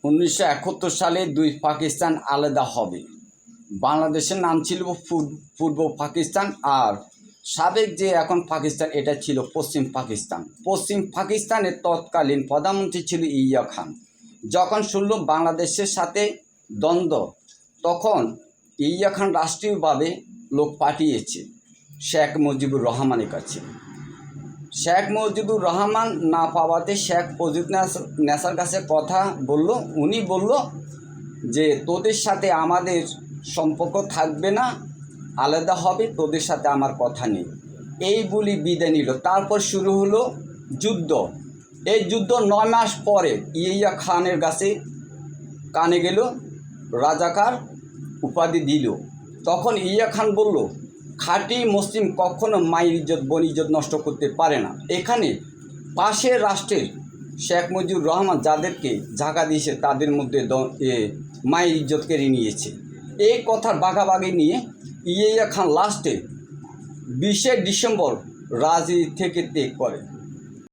1971 সালে দুই পাকিস্তান আলাদা হবে। বাংলাদেশের নাম ছিল পূর্ব পাকিস্তান, আর সাবেক যে এখন পাকিস্তান এটা ছিল পশ্চিম পাকিস্তান। পশ্চিম পাকিস্তানের তৎকালীন প্রধানমন্ত্রী ছিল ইয়া খান। যখন শুনল বাংলাদেশের সাথে দ্বন্দ্ব, তখন ইয়া খান রাষ্ট্রীয়ভাবে লোক পাঠিয়েছে শেখ মুজিবুর রহমানের কাছে। শেখ মুজিবুর রহমান না পাওয়াতে শেখ নেসার কাছে কথা বলল। উনি বলল যে তোদের সাথে আমাদের সম্পর্ক থাকবে না, আলাদা হবে, তোদের সাথে আমার কথা নেই, এই বলি বিদায় নিল। তারপর শুরু হলো যুদ্ধ। এই যুদ্ধ 9 মাস পরে ইয়া খানের কাছে কানে গেল, রাজাকার উপাধি দিল। তখন ইয়া খান বলল, খাঁটি মুসলিম কখনো মায়ের ইজ্জত বোন ইজ্জত নষ্ট করতে পারে না। এখানে পাশের রাষ্ট্রের শেখ মুজিবুর রহমান যাদেরকে জায়গা দিয়েছে তাদের মধ্যে মায়ের ইজ্জত কেড়ে নিয়েছে। এই কথার বাঘাবাগি নিয়ে ইয়া খান লাস্টে 20 ডিসেম্বর রাজনীতি থেকে ত্যাগ করে।